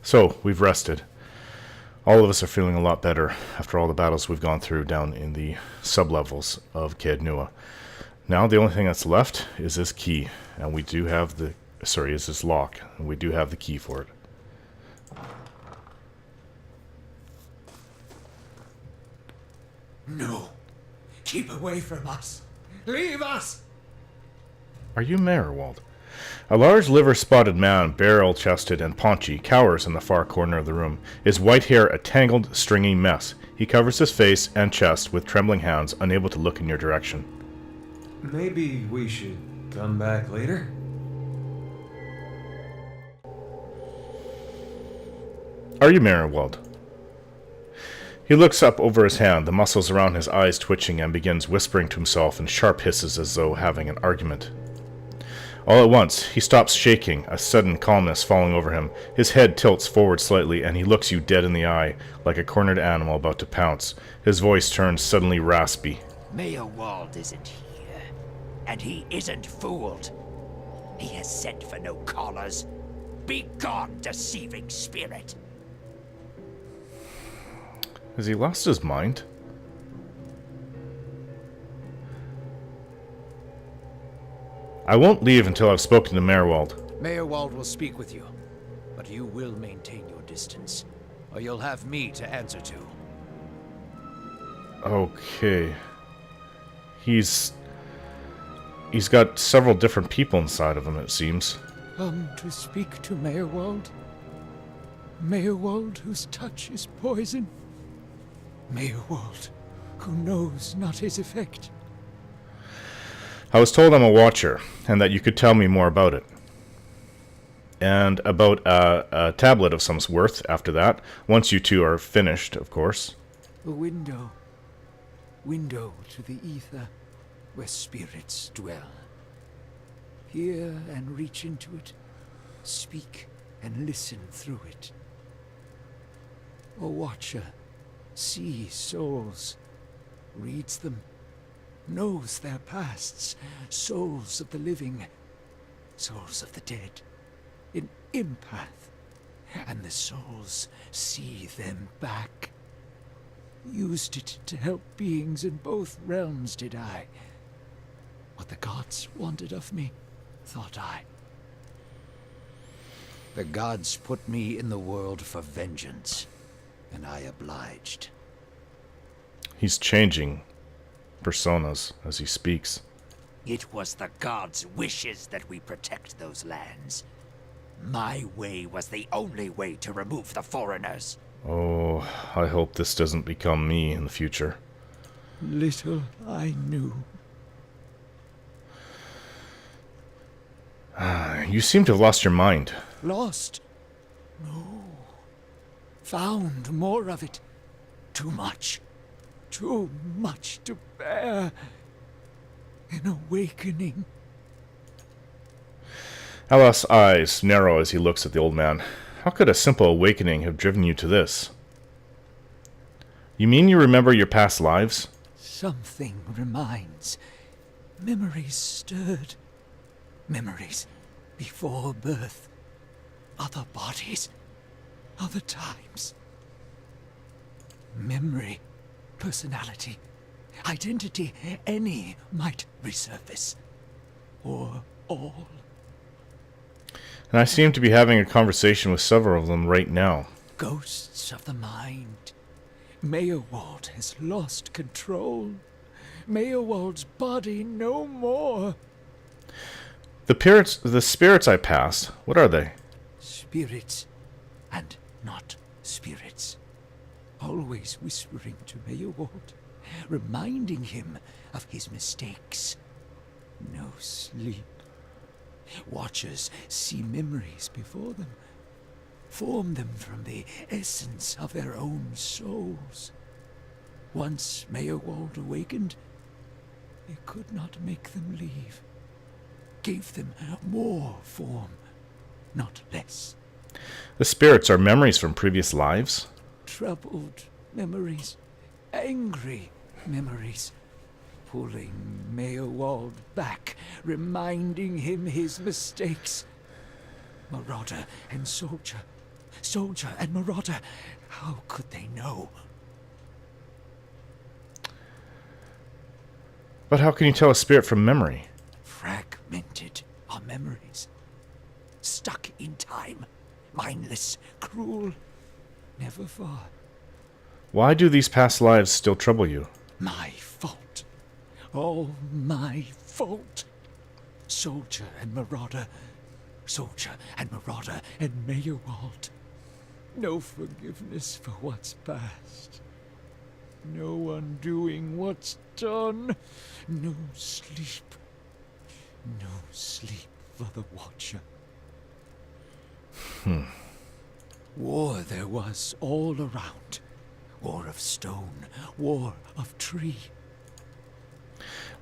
So, we've rested. All of us are feeling a lot better after all the battles we've gone through down in the sublevels of Caed Nua. Now the only thing that's left is this key, and we do have the... Sorry, is this lock, and we do have the key for it. No. Keep away from us. Leave us! Are you Maerwald? A large liver-spotted man, barrel-chested and paunchy, cowers in the far corner of the room, his white hair a tangled, stringy mess. He covers his face and chest with trembling hands, unable to look in your direction. Maybe we should come back later? Are you Maerwald? He looks up over his hand, the muscles around his eyes twitching, and begins whispering to himself in sharp hisses as though having an argument. All at once, he stops shaking, a sudden calmness falling over him. His head tilts forward slightly, and he looks you dead in the eye, like a cornered animal about to pounce. His voice turns suddenly raspy. Maerwald isn't here, and he isn't fooled. He has sent for no callers. Be gone, deceiving spirit. Has he lost his mind? I won't leave until I've spoken to Maerwald. Maerwald will speak with you, but you will maintain your distance, or you'll have me to answer to. Okay. He's got several different people inside of him, it seems. Come to speak to Maerwald. Maerwald whose touch is poison. Maerwald who knows not his effect. I was told I'm a watcher, and that you could tell me more about it. And about a tablet of some worth after that, once you two are finished, of course. A window. Window to the ether, where spirits dwell. Hear and reach into it. Speak and listen through it. A watcher sees souls, reads them, knows their pasts, souls of the living, souls of the dead, in empath, and the souls see them back. Used it to help beings in both realms, did I. What the gods wanted of me, thought I. The gods put me in the world for vengeance, and I obliged. He's changing personas as he speaks. It was the gods' wishes that we protect those lands. My way was the only way to remove the foreigners. Oh, I hope this doesn't become me in the future. Little I knew. You seem to have lost your mind. Lost? No. Found more of it. Too much. Too much to bear. An awakening. Alas' eyes narrow as he looks at the old man. How could a simple awakening have driven you to this? You mean you remember your past lives? Something reminds. Memories stirred. Memories before birth. Other bodies. Other times. Memory. Personality. Identity. Any might resurface. Or all. And I seem to be having a conversation with several of them right now. Ghosts of the mind. Maerwald has lost control. Maerwald's body no more. The spirits I passed, what are they? Spirits and not spirits. Always whispering to Maerwald, reminding him of his mistakes. No sleep. Watchers see memories before them, form them from the essence of their own souls. Once Maerwald awakened, he could not make them leave. Gave them more form, not less. The spirits are memories from previous lives? Troubled memories, angry memories, pulling Maerwald back, reminding him his mistakes. Marauder and soldier, Soldier and marauder, how could they know? But how can you tell a spirit from memory? Fragmented are memories. Stuck in time. Mindless, cruel, never far. Why do these past lives still trouble you? My fault. All my fault. Soldier and marauder. Soldier and marauder and Maerwald. No forgiveness for what's past. No undoing what's done. No sleep. No sleep for the Watcher. War there was all around. War of stone. War of tree.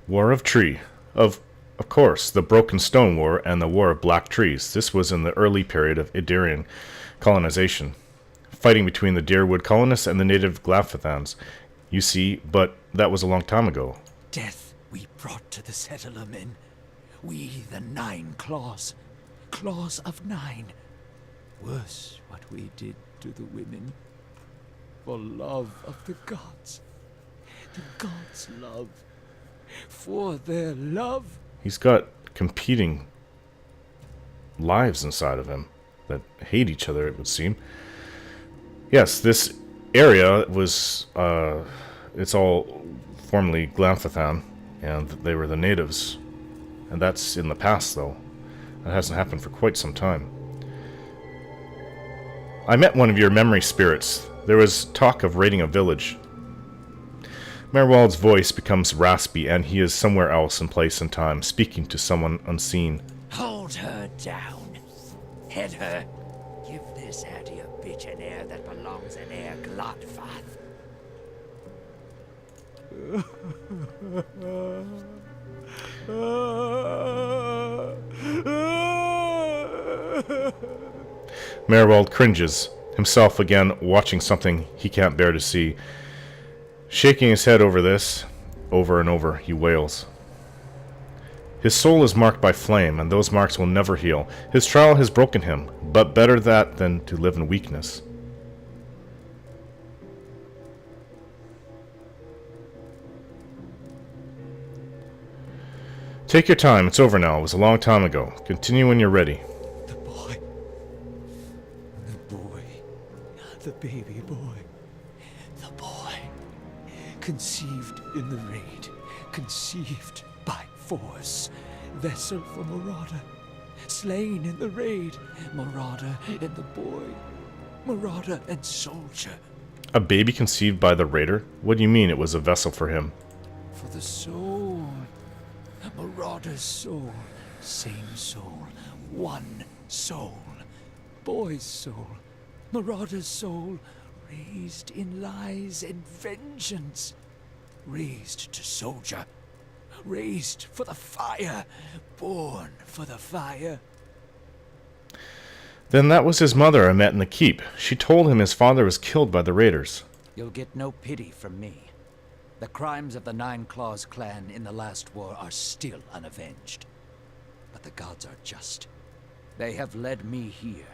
War of Tree. Of course, the Broken Stone War and the War of Black Trees. This was in the early period of Idarian colonization. Fighting between the Deerwood colonists and the native Gladfathans. You see, but that was a long time ago. Death we brought to the settler men. We, the 9 claws. Claws of 9. Worse what we did to the women. For love of the gods. The gods' love. For their love. He's got competing lives inside of him that hate each other, it would seem. Yes, this area was, it's all formerly Gladfathan, and they were the natives. And that's in the past, though. That hasn't happened for quite some time. I met one of your memory spirits. There was talk of raiding a village. Maerwald's voice becomes raspy, and he is somewhere else in place and time, speaking to someone unseen. Hold her down. Head her. Give this hattie a bitch an heir that belongs in Air Glotfath. Maerwald cringes, himself again watching something he can't bear to see. Shaking his head over this, over and over, he wails. His soul is marked by flame, and those marks will never heal. His trial has broken him, but better that than to live in weakness. Take your time, it's over now. It was a long time ago. Continue when you're ready. The boy. The boy. The baby boy. The boy. Conceived in the raid. Conceived by force. Vessel for Marauder. Slain in the raid. Marauder and the boy. Marauder and soldier. A baby conceived by the raider? What do you mean it was a vessel for him? For the soul. Marauder's soul. Same soul. One soul. Boy's soul. Marauder's soul. Raised in lies and vengeance. Raised to soldier. Raised for the fire. Born for the fire. Then that was his mother I met in the keep. She told him his father was killed by the raiders. You'll get no pity from me. The crimes of the Nine Claws clan in the last war are still unavenged. But the gods are just. They have led me here.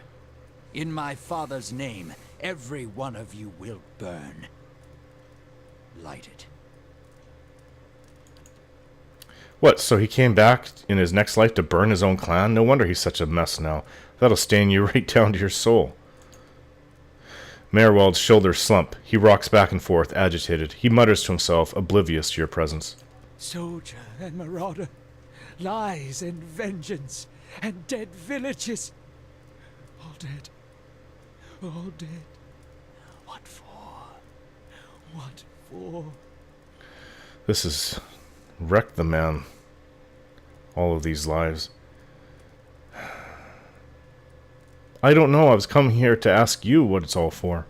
In my father's name, every one of you will burn. Light it. What, so he came back in his next life to burn his own clan? No wonder he's such a mess now. That'll stain you right down to your soul. Maerwald's shoulders slump. He rocks back and forth, agitated. He mutters to himself, oblivious to your presence. Soldier and marauder. Lies and vengeance. And dead villages. All dead. All dead. What for? What for? This has wrecked the man. All of these lives. I don't know. I was coming here to ask you what it's all for.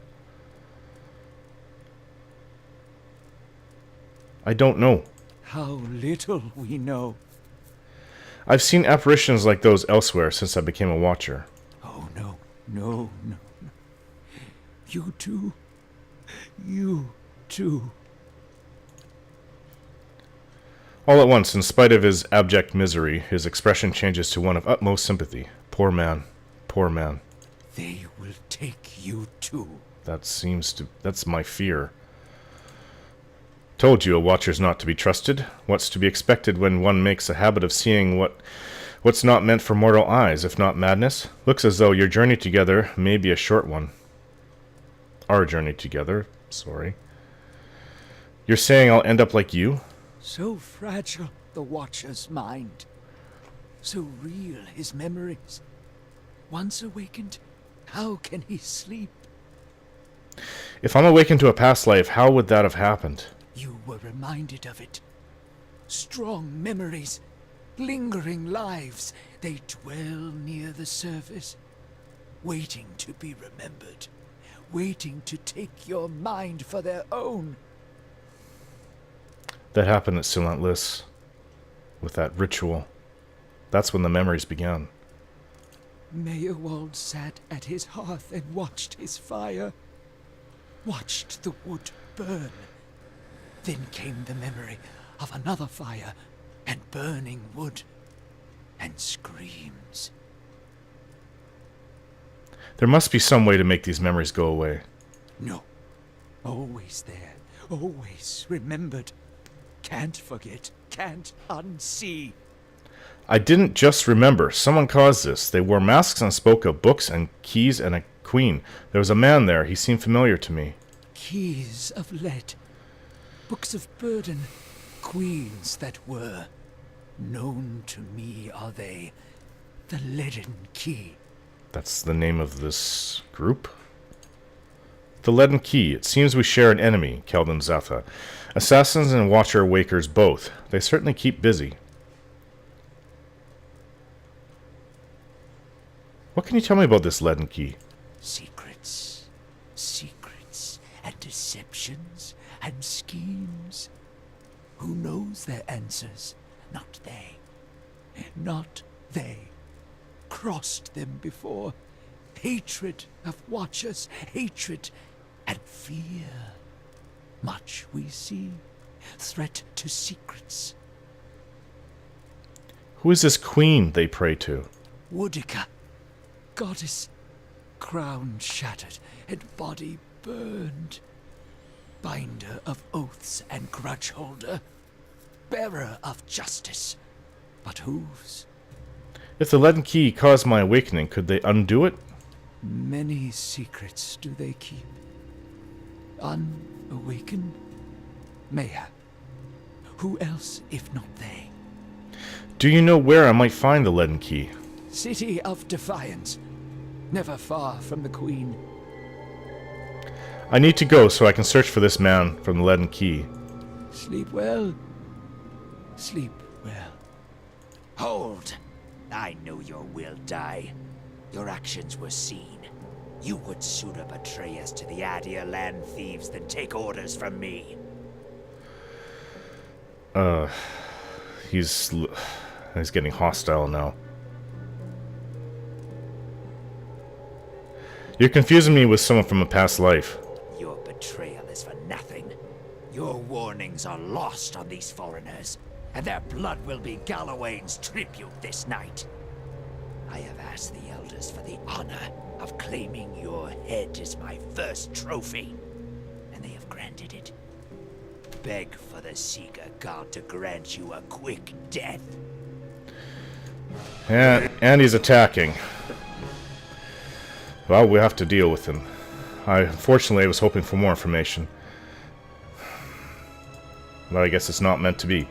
I don't know. How little we know. I've seen apparitions like those elsewhere since I became a watcher. Oh, no, no, no, no. You too. You too. All at once, in spite of his abject misery, his expression changes to one of utmost sympathy. Poor man. Poor man. they will take you too. That's my fear. Told you a watcher's not to be trusted. What's to be expected when one makes a habit of seeing what's not meant for mortal eyes, if not madness? Looks as though your journey together may be a short one. Our journey together, sorry. You're saying I'll end up like you? So fragile, the Watcher's mind. So real, his memories. Once awakened, how can he sleep? If I'm awakened to a past life, how would that have happened? You were reminded of it. Strong memories, lingering lives, they dwell near the surface, waiting to be remembered, waiting to take your mind for their own. That happened at Silentlis, with that ritual. That's when the memories began. Maerwald sat at his hearth and watched his fire, watched the wood burn. Then came the memory of another fire and burning wood and screams. There must be some way to make these memories go away. No. Always there. Always remembered. Can't forget. Can't unsee. I didn't just remember. Someone caused this. They wore masks and spoke of books and keys and a queen. There was a man there. He seemed familiar to me. Keys of lead. Books of burden. Queens that were. Known to me are they. The leaden key. That's the name of this group? The Leaden Key. It seems we share an enemy, Keldon Zatha. Assassins and Watcher Wakers both. They certainly keep busy. What can you tell me about this Leaden Key? Secrets. Secrets and deceptions and schemes. Who knows their answers? Not they. Not they. Crossed them before. Hatred of Watchers, hatred and fear. Much we see. Threat to secrets. Who is this queen they pray to? Woodica, goddess, crown shattered and body burned. Binder of oaths and grudge holder. Bearer of justice. But whose? If the Leaden Key caused my awakening, could they undo it? Many secrets do they keep. Unawakened? Maya. Who else if not they? Do you know where I might find the Leaden Key? City of Defiance. Never far from the Queen. I need to go so I can search for this man from the Leaden Key. Sleep well. Sleep well. Hold! I know your will die. Your actions were seen. You would sooner betray us to the Adir land thieves than take orders from me. He's getting hostile now. You're confusing me with someone from a past life. Your betrayal is for nothing. Your warnings are lost on these foreigners, and their blood will be Gallowayne's tribute this night. I have asked the elders for the honor of claiming your head as my first trophy, and they have granted it. Beg for the Seeker God to grant you a quick death. And he's attacking. Well, we have to deal with him. Unfortunately, I was hoping for more information. But I guess it's not meant to be.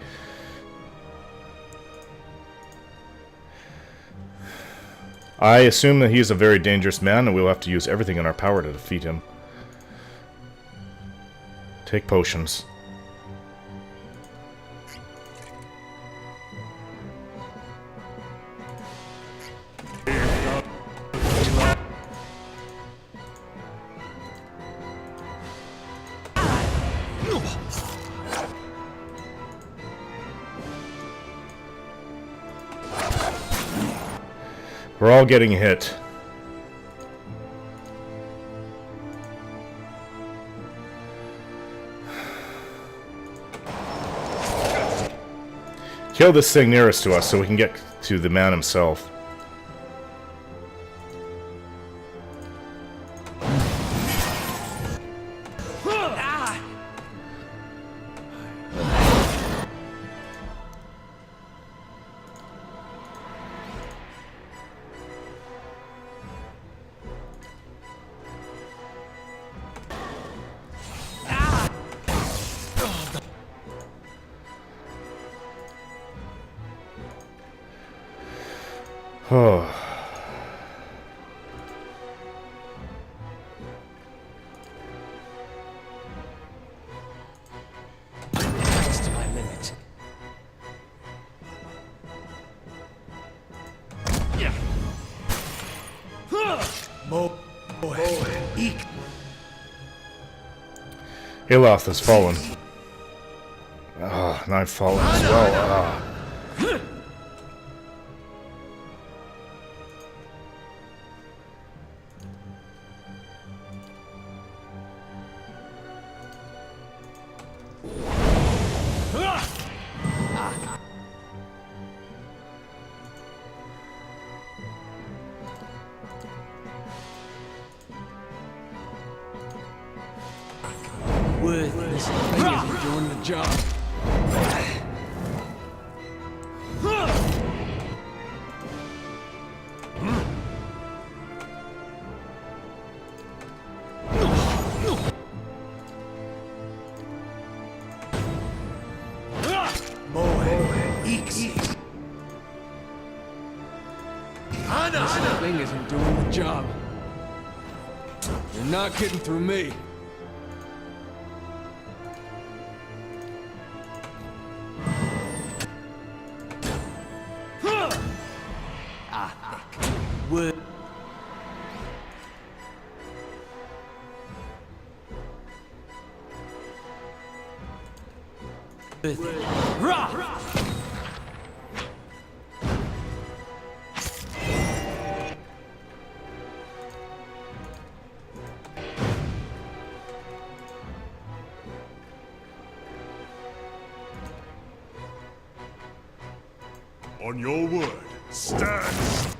I assume that he is a very dangerous man, and we'll have to use everything in our power to defeat him. Take potions. We're all getting hit. Kill this thing nearest to us so we can get to the man himself. Oh. That's to my limit. Aloth has fallen. Ah, and I've fallen as well. Ah. Worthless thing isn't doing the job. This thing isn't doing the job. You're not getting through me. Would On your word, stand!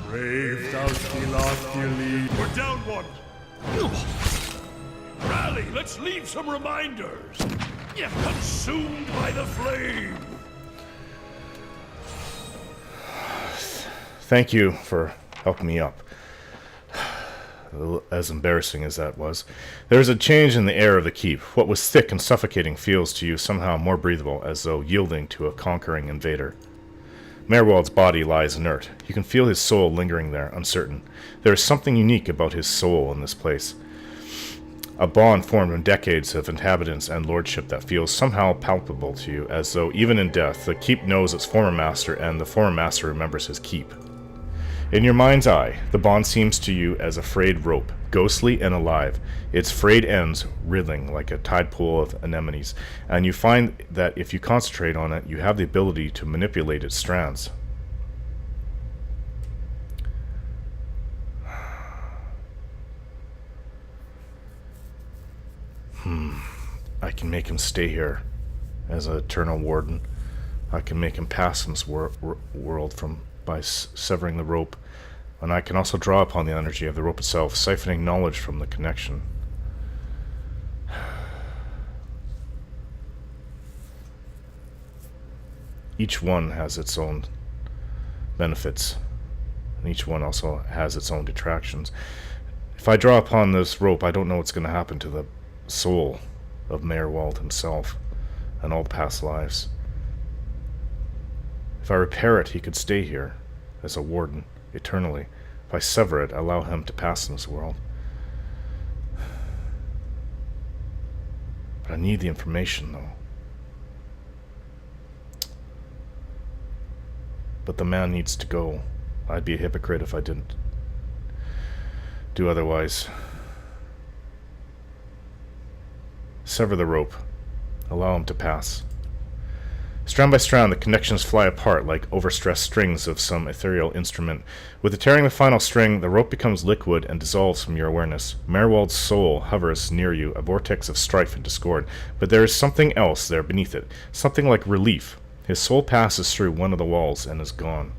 Brave thou Stilathili. We're down one! Rally, let's leave some reminders! Consumed by the flame! Thank you for helping me up. As embarrassing as that was. There is a change in the air of the keep. What was thick and suffocating feels to you somehow more breathable, as though yielding to a conquering invader. Maerwald's body lies inert. You can feel his soul lingering there, uncertain. There is something unique about his soul in this place. A bond formed in decades of inhabitants and lordship that feels somehow palpable to you, as though even in death, the keep knows its former master, and the former master remembers his keep. In your mind's eye, the bond seems to you as a frayed rope, ghostly and alive, its frayed ends wriggling like a tide pool of anemones, and you find that if you concentrate on it, you have the ability to manipulate its strands. I can make him stay here as an eternal warden. I can make him pass this world by severing the rope. And I can also draw upon the energy of the rope itself, siphoning knowledge from the connection. Each one has its own benefits, and each one also has its own detractions. If I draw upon this rope, I don't know what's going to happen to the soul of Maerwald himself and all the past lives. If I repair it, he could stay here as a warden eternally. If I sever it, allow him to pass in this world. But I need the information, though. But the man needs to go. I'd be a hypocrite if I didn't do otherwise. Sever the rope. Allow him to pass. Strand by strand, the connections fly apart like overstressed strings of some ethereal instrument. With the tearing of the final string, the rope becomes liquid and dissolves from your awareness. Maerwald's soul hovers near you, a vortex of strife and discord. But there is something else there beneath it, something like relief. His soul passes through one of the walls and is gone.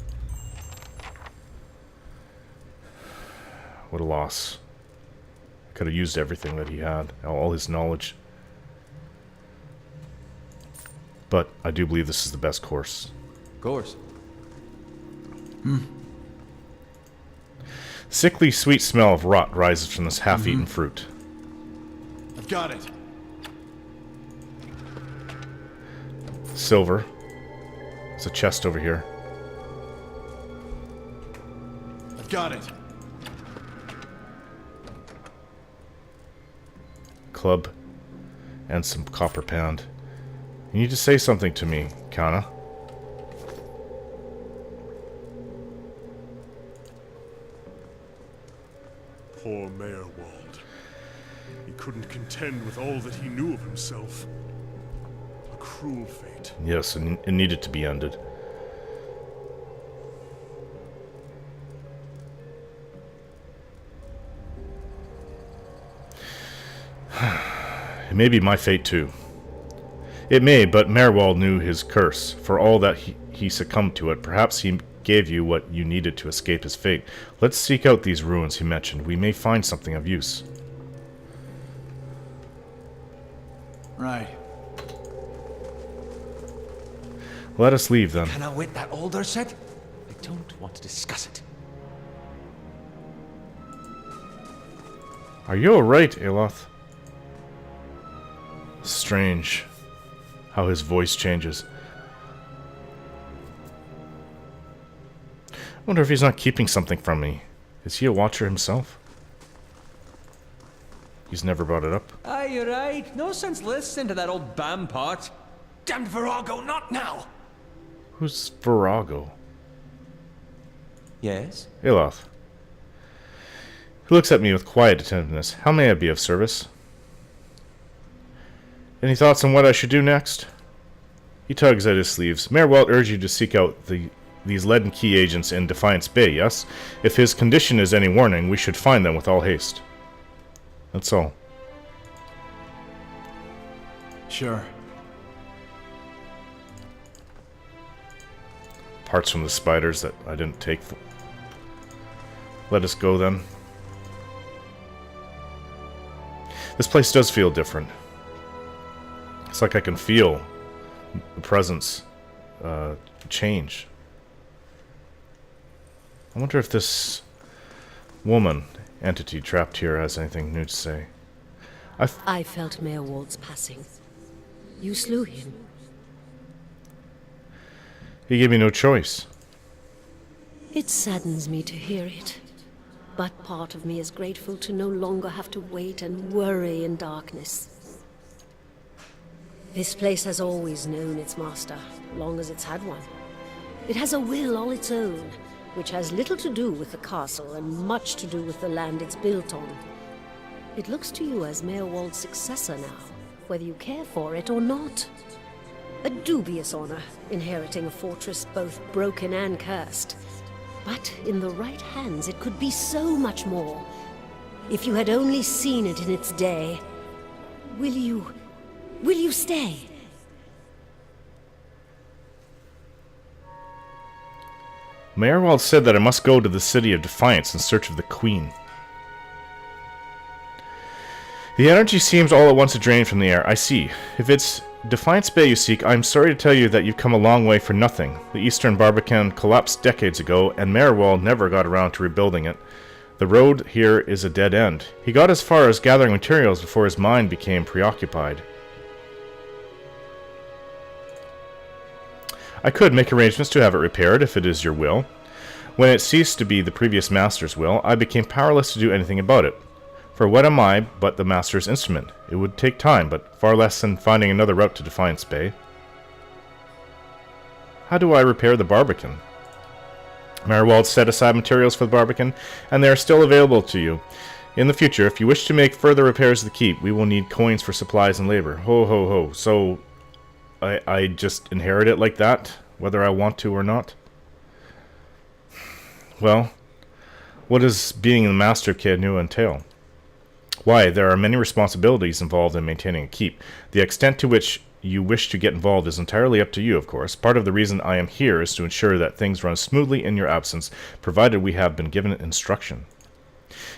What a loss. I could have used everything that he had, all his knowledge. But I do believe this is the best course. Course. Sickly sweet smell of rot rises from this half-eaten fruit. I've got it. Silver. There's a chest over here. I've got it. Club. And some copper pound. You need to say something to me, Kana. Poor Maerwald. He couldn't contend with all that he knew of himself. A cruel fate. Yes, and it needed to be ended. It may be my fate too. It may, but Maerwald knew his curse. For all that he succumbed to it, perhaps he gave you what you needed to escape his fate. Let's seek out these ruins he mentioned. We may find something of use. Right. Let us leave then. Cannot wait that older set? I don't want to discuss it. Are you alright, Aloth? Strange how his voice changes. I wonder if he's not keeping something from me. Is he a watcher himself? He's never brought it up. Aye, you're right. No sense listening to that old bam pot. Damned Virago, not now! Who's Virago? Yes? Aloth. He looks at me with quiet attentiveness. How may I be of service? Any thoughts on what I should do next? He tugs at his sleeves. Maerwald urged you to seek out these leaden key agents in Defiance Bay, yes? If his condition is any warning, we should find them with all haste. That's all. Sure. Parts from the spiders that I didn't take. Let us go then. This place does feel different. It's like I can feel the presence change. I wonder if this woman, entity trapped here, has anything new to say. I felt Maerwald's passing. You slew him. He gave me no choice. It saddens me to hear it. But part of me is grateful to no longer have to wait and worry in darkness. This place has always known its master, long as it's had one. It has a will all its own, which has little to do with the castle and much to do with the land it's built on. It looks to you as Maerwald's successor now, whether you care for it or not. A dubious honor, inheriting a fortress both broken and cursed. But in the right hands, it could be so much more. If you had only seen it in its day. Will you stay? Maerwald said that I must go to the city of Defiance in search of the Queen. The energy seems all at once a drain from the air. I see. If it's Defiance Bay you seek, I'm sorry to tell you that you've come a long way for nothing. The Eastern Barbican collapsed decades ago, and Maerwald never got around to rebuilding it. The road here is a dead end. He got as far as gathering materials before his mind became preoccupied. I could make arrangements to have it repaired, if it is your will. When it ceased to be the previous master's will, I became powerless to do anything about it. For what am I but the master's instrument? It would take time, but far less than finding another route to Defiance Bay. How do I repair the Barbican? Maerwald set aside materials for the Barbican, and they are still available to you. In the future, if you wish to make further repairs to the keep, we will need coins for supplies and labor. Ho ho ho. So, I just inherit it like that, whether I want to or not? Well, what does being the master of Caed Nua entail? Why, there are many responsibilities involved in maintaining a keep. The extent to which you wish to get involved is entirely up to you, of course. Part of the reason I am here is to ensure that things run smoothly in your absence, provided we have been given instruction.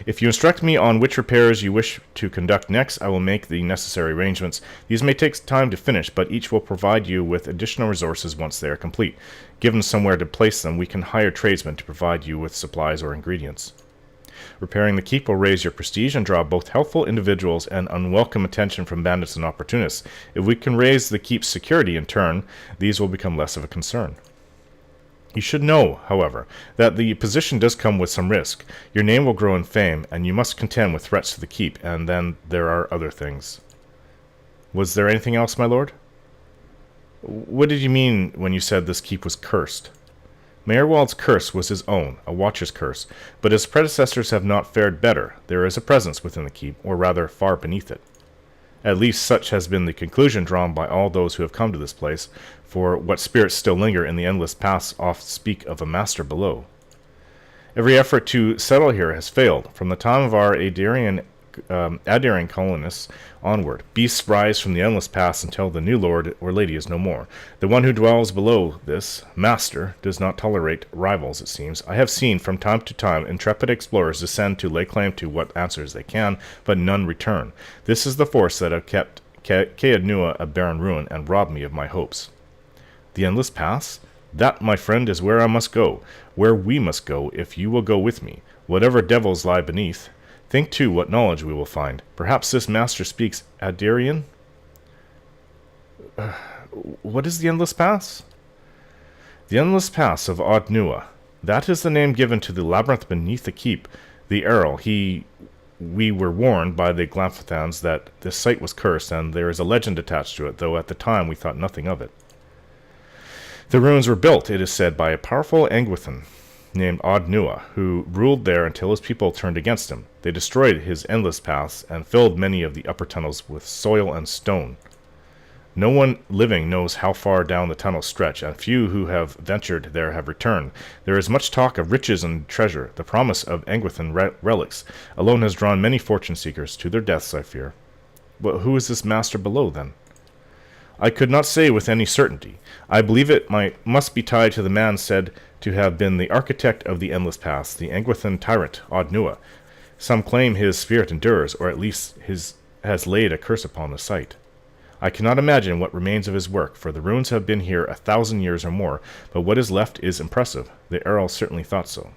If you instruct me on which repairs you wish to conduct next, I will make the necessary arrangements. These may take time to finish, but each will provide you with additional resources once they are complete. Given somewhere to place them, we can hire tradesmen to provide you with supplies or ingredients. Repairing the keep will raise your prestige and draw both helpful individuals and unwelcome attention from bandits and opportunists. If we can raise the keep's security in turn, these will become less of a concern. You should know, however, that the position does come with some risk. Your name will grow in fame, and you must contend with threats to the keep, and then there are other things. Was there anything else, my lord? What did you mean when you said this keep was cursed? Maerwald's curse was his own, a watcher's curse, but his predecessors have not fared better. There is a presence within the keep, or rather far beneath it. At least such has been the conclusion drawn by all those who have come to this place, for what spirits still linger in the endless paths oft speak of a master below. Every effort to settle here has failed. From the time of our Adarian colonists onward, beasts rise from the endless paths until the new lord or lady is no more. The one who dwells below this master does not tolerate rivals, it seems. I have seen from time to time intrepid explorers descend to lay claim to what answers they can, but none return. This is the force that have kept Caed Nua a barren ruin and robbed me of my hopes. The endless paths? That, my friend, is where I must go, where we must go if you will go with me, whatever devils lie beneath. Think, too, what knowledge we will find. Perhaps this master speaks Adarian? What is the Endless Pass? The Endless Pass of Caed Nua. That is the name given to the labyrinth beneath the keep. The Earl, we were warned by the Glamphithans that this site was cursed, and there is a legend attached to it, though at the time we thought nothing of it. The ruins were built, it is said, by a powerful Angwithan named Caed Nua, who ruled there until his people turned against him. They destroyed his endless paths and filled many of the upper tunnels with soil and stone. No one living knows how far down the tunnels stretch, and few who have ventured there have returned. There is much talk of riches and treasure. The promise of Angwithan relics alone has drawn many fortune-seekers to their deaths, I fear. But who is this master below, then? I could not say with any certainty. I believe it must be tied to the man said to have been the architect of the endless paths, the Angwithan tyrant, Caed Nua. Some claim his spirit endures, or at least has laid a curse upon the site. I cannot imagine what remains of his work, for the ruins have been here 1,000 years or more, but what is left is impressive. The Earl certainly thought so.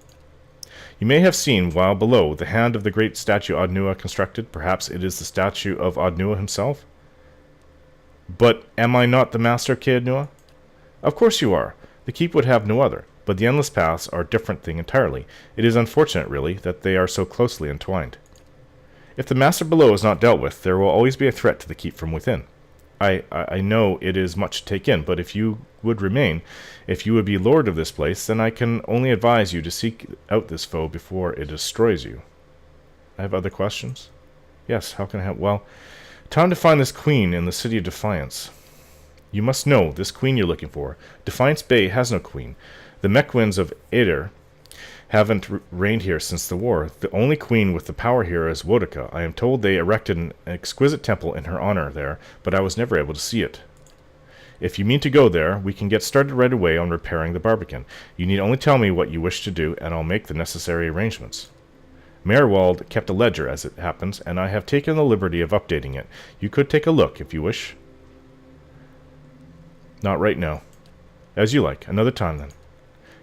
You may have seen, while below, the hand of the great statue Caed Nua constructed. Perhaps it is the statue of Caed Nua himself? But am I not the master of Caed Nua? Of course you are. The keep would have no other, but the endless paths are a different thing entirely. It is unfortunate, really, that they are so closely entwined. If the master below is not dealt with, there will always be a threat to the keep from within. I know it is much to take in, but if you would remain, if you would be lord of this place, then I can only advise you to seek out this foe before it destroys you. I have other questions? Yes, how can I help? Well, time to find this queen in the city of Defiance. You must know, this queen you're looking for. Defiance Bay has no queen. The Mequins of Ader haven't reigned here since the war. The only queen with the power here is Wodika. I am told they erected an exquisite temple in her honor there, but I was never able to see it. If you mean to go there, we can get started right away on repairing the barbican. You need only tell me what you wish to do, and I'll make the necessary arrangements. Maerwald kept a ledger, as it happens, and I have taken the liberty of updating it. You could take a look, if you wish. Not right now. As you like. Another time, then.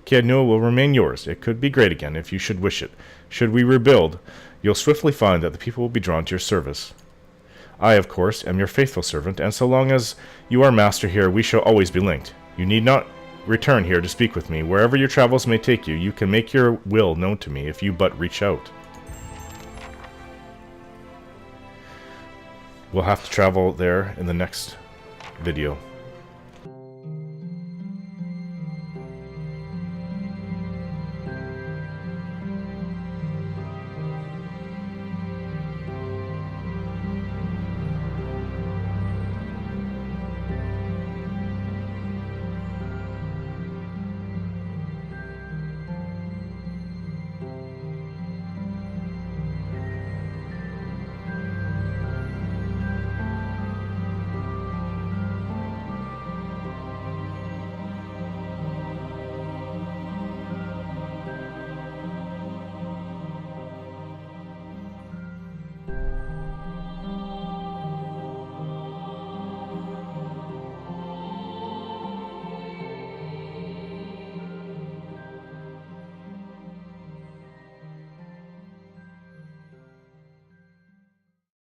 Caed Nua will remain yours. It could be great again, if you should wish it. Should we rebuild, you'll swiftly find that the people will be drawn to your service. I, of course, am your faithful servant, and so long as you are master here, we shall always be linked. You need not return here to speak with me. Wherever your travels may take you, you can make your will known to me if you but reach out. We'll have to travel there in the next video.